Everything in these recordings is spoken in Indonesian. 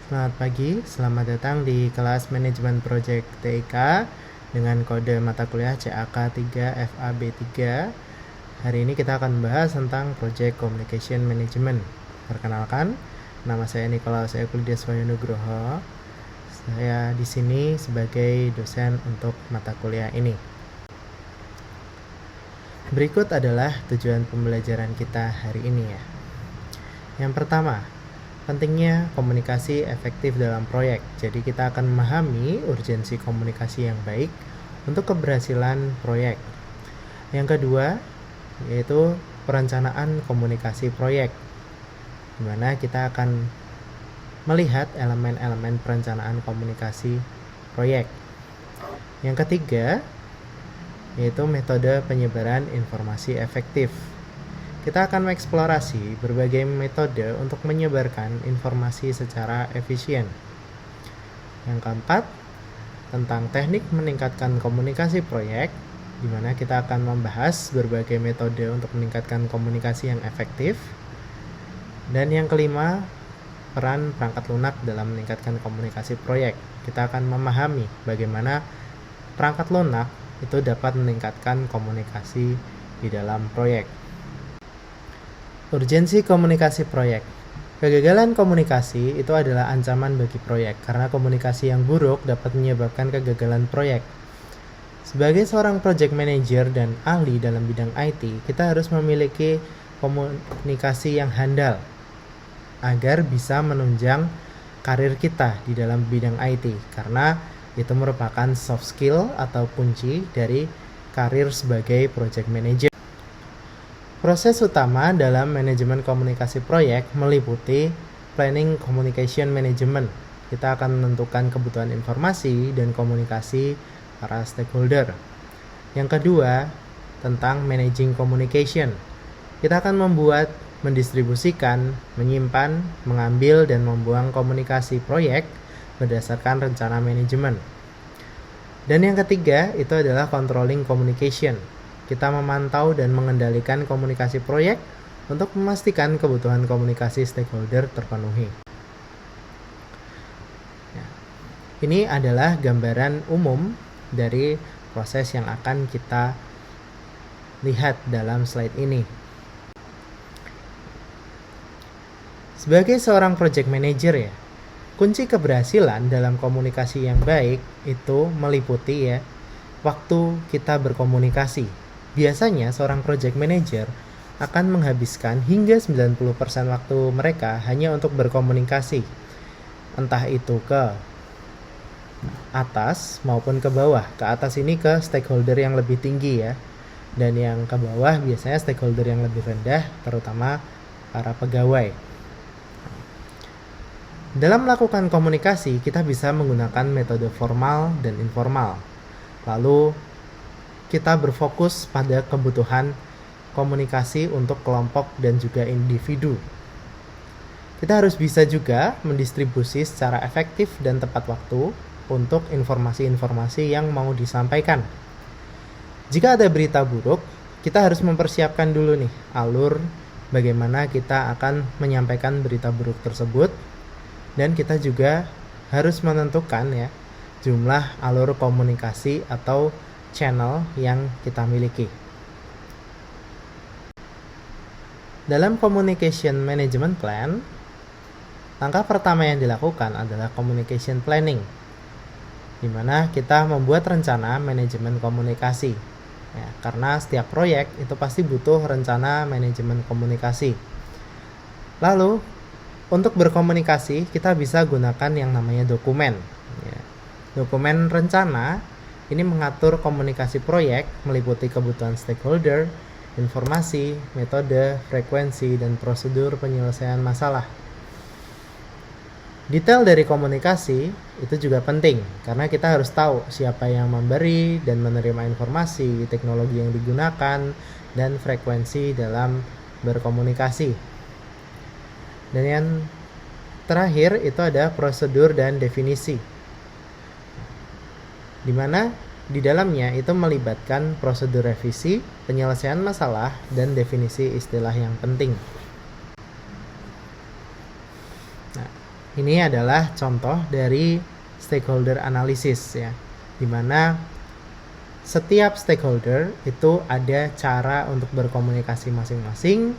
Selamat pagi, selamat datang di kelas Manajemen Project TIK dengan kode mata kuliah CAK 3 FAB 3. Hari ini kita akan membahas tentang Project Communication Management. Perkenalkan, nama saya Nikolaus Euclides Nugroho. Saya di sini sebagai dosen untuk mata kuliah ini. Berikut adalah tujuan pembelajaran kita hari ini ya. Yang pertama, pentingnya komunikasi efektif dalam proyek. Jadi kita akan memahami urgensi komunikasi yang baik untuk keberhasilan proyek. Yang kedua, yaitu perencanaan komunikasi proyek, di mana kita akan melihat elemen-elemen perencanaan komunikasi proyek. Yang ketiga, yaitu metode penyebaran informasi efektif. Kita akan mengeksplorasi berbagai metode untuk menyebarkan informasi secara efisien. Yang keempat, tentang teknik meningkatkan komunikasi proyek, di mana kita akan membahas berbagai metode untuk meningkatkan komunikasi yang efektif. Dan yang kelima, peran perangkat lunak dalam meningkatkan komunikasi proyek. Kita akan memahami bagaimana perangkat lunak itu dapat meningkatkan komunikasi di dalam proyek. Urgensi komunikasi proyek. Kegagalan komunikasi itu adalah ancaman bagi proyek karena komunikasi yang buruk dapat menyebabkan kegagalan proyek. Sebagai seorang project manager dan ahli dalam bidang IT, kita harus memiliki komunikasi yang handal agar bisa menunjang karir kita di dalam bidang IT, karena itu merupakan soft skill atau kunci dari karir sebagai project manager. Proses utama dalam manajemen komunikasi proyek meliputi planning communication management. Kita akan menentukan kebutuhan informasi dan komunikasi para stakeholder. Yang kedua, tentang managing communication. Kita akan membuat, mendistribusikan, menyimpan, mengambil, dan membuang komunikasi proyek berdasarkan rencana manajemen. Dan yang ketiga, itu adalah controlling communication. Kita memantau dan mengendalikan komunikasi proyek untuk memastikan kebutuhan komunikasi stakeholder terpenuhi. Ini adalah gambaran umum dari proses yang akan kita lihat dalam slide ini. Sebagai seorang project manager ya, kunci keberhasilan dalam komunikasi yang baik itu meliputi ya, waktu kita berkomunikasi. Biasanya seorang project manager akan menghabiskan hingga 90% waktu mereka hanya untuk berkomunikasi. Entah itu ke atas maupun ke bawah. Ke atas ini ke stakeholder yang lebih tinggi ya. Dan yang ke bawah biasanya stakeholder yang lebih rendah, terutama para pegawai. Dalam melakukan komunikasi, kita bisa menggunakan metode formal dan informal. Lalu, kita berfokus pada kebutuhan komunikasi untuk kelompok dan juga individu. Kita harus bisa juga mendistribusi secara efektif dan tepat waktu untuk informasi-informasi yang mau disampaikan. Jika ada berita buruk, kita harus mempersiapkan dulu nih alur bagaimana kita akan menyampaikan berita buruk tersebut. Dan kita juga harus menentukan ya jumlah alur komunikasi atau channel yang kita miliki. Dalam communication management plan, langkah pertama yang dilakukan adalah communication planning, di mana kita membuat rencana manajemen komunikasi. Ya, karena setiap proyek itu pasti butuh rencana manajemen komunikasi. Lalu untuk berkomunikasi, kita bisa gunakan yang namanya dokumen. Ya. Dokumen rencana ini mengatur komunikasi proyek, meliputi kebutuhan stakeholder, informasi, metode, frekuensi, dan prosedur penyelesaian masalah. Detail dari komunikasi itu juga penting, karena kita harus tahu siapa yang memberi dan menerima informasi, teknologi yang digunakan, dan frekuensi dalam berkomunikasi. Dan yang terakhir itu ada prosedur dan definisi, di mana di dalamnya itu melibatkan prosedur revisi, penyelesaian masalah, dan definisi istilah yang penting. Nah, Ini adalah contoh dari stakeholder analysis ya, di mana setiap stakeholder itu ada cara untuk berkomunikasi masing-masing.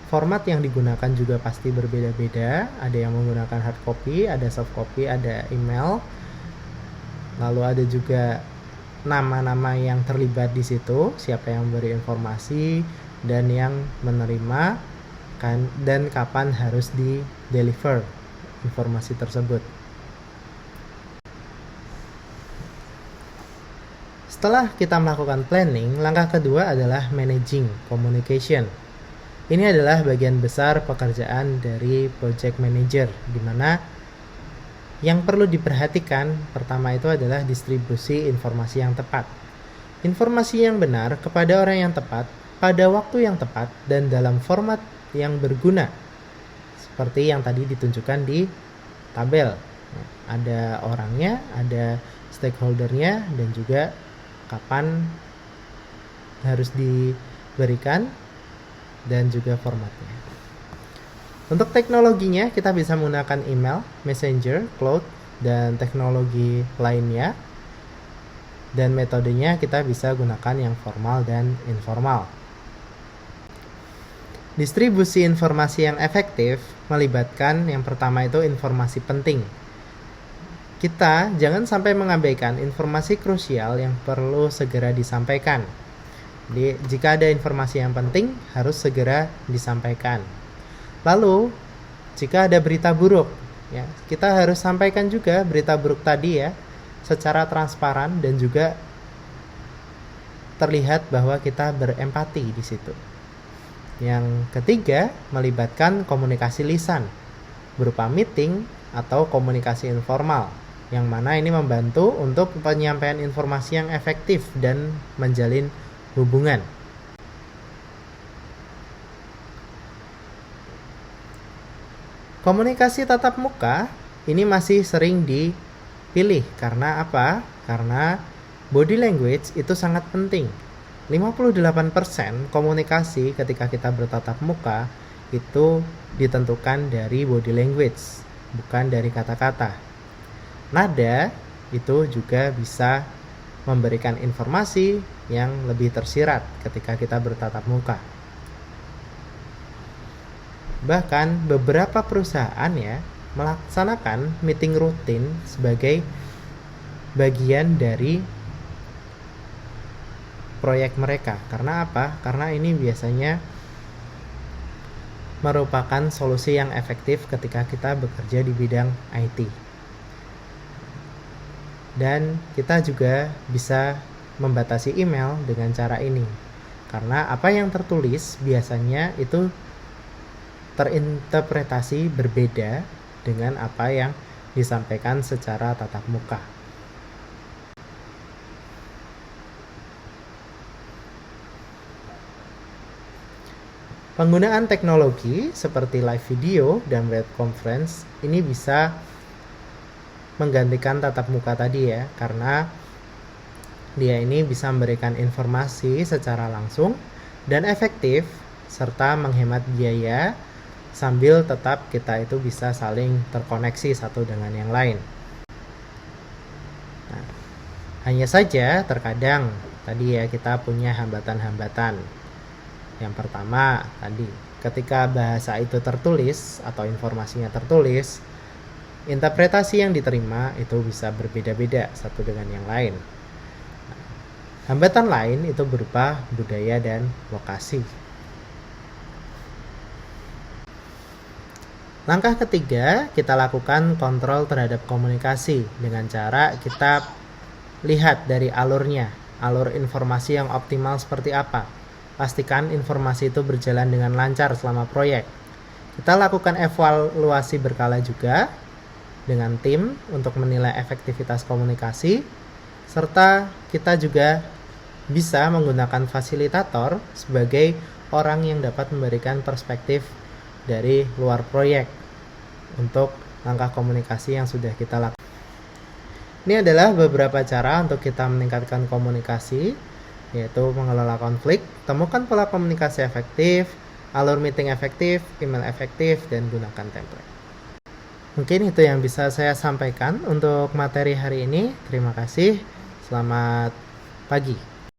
Format yang digunakan juga pasti berbeda-beda. Ada yang menggunakan hard copy, ada soft copy, ada email. Lalu ada juga nama-nama yang terlibat di situ, siapa yang memberi informasi dan yang menerima dan kapan harus di deliver informasi tersebut. Setelah kita melakukan planning, langkah kedua adalah managing communication. Ini adalah bagian besar pekerjaan dari project manager, di mana yang perlu diperhatikan pertama itu adalah distribusi informasi yang tepat. Informasi yang benar kepada orang yang tepat, pada waktu yang tepat, dan dalam format yang berguna. Seperti yang tadi ditunjukkan di tabel. Ada orangnya, ada stakeholdernya, dan juga kapan harus diberikan, dan juga formatnya. Untuk teknologinya, kita bisa menggunakan email, messenger, cloud, dan teknologi lainnya. Dan metodenya kita bisa gunakan yang formal dan informal. Distribusi informasi yang efektif melibatkan yang pertama itu informasi penting. Kita jangan sampai mengabaikan informasi krusial yang perlu segera disampaikan. Jadi, jika ada informasi yang penting, harus segera disampaikan. Lalu, jika ada berita buruk, ya, kita harus sampaikan juga berita buruk tadi ya, secara transparan dan juga terlihat bahwa kita berempati di situ. Yang ketiga, melibatkan komunikasi lisan, berupa meeting atau komunikasi informal, yang mana ini membantu untuk penyampaian informasi yang efektif dan menjalin hubungan. Komunikasi tatap muka ini masih sering dipilih karena apa? Karena body language itu sangat penting. 58% komunikasi ketika kita bertatap muka itu ditentukan dari body language, bukan dari kata-kata. Nada itu juga bisa memberikan informasi yang lebih tersirat ketika kita bertatap muka. Bahkan beberapa perusahaan ya melaksanakan meeting rutin sebagai bagian dari proyek mereka. Karena apa? Karena ini biasanya merupakan solusi yang efektif ketika kita bekerja di bidang IT. Dan kita juga bisa membatasi email dengan cara ini. Karena apa yang tertulis biasanya itu terinterpretasi berbeda dengan apa yang disampaikan secara tatap muka. Penggunaan teknologi seperti live video dan web conference ini bisa menggantikan tatap muka tadi ya, karena dia ini bisa memberikan informasi secara langsung dan efektif serta menghemat biaya sambil tetap kita itu bisa saling terkoneksi satu dengan yang lain. Nah, hanya saja terkadang tadi ya kita punya hambatan-hambatan. Yang pertama tadi, ketika bahasa itu tertulis atau informasinya tertulis, interpretasi yang diterima itu bisa berbeda-beda satu dengan yang lain. Nah, hambatan lain itu berupa budaya dan lokasi. Langkah ketiga, kita lakukan kontrol terhadap komunikasi dengan cara kita lihat dari alurnya, alur informasi yang optimal seperti apa. Pastikan informasi itu berjalan dengan lancar selama proyek. Kita lakukan evaluasi berkala juga dengan tim untuk menilai efektivitas komunikasi, serta kita juga bisa menggunakan fasilitator sebagai orang yang dapat memberikan perspektif dari luar proyek untuk langkah komunikasi yang sudah kita lakukan. Ini adalah beberapa cara untuk kita meningkatkan komunikasi, yaitu mengelola konflik, temukan pola komunikasi efektif, alur meeting efektif, email efektif, dan gunakan template. Mungkin itu yang bisa saya sampaikan untuk materi hari ini. Terima kasih. Selamat pagi.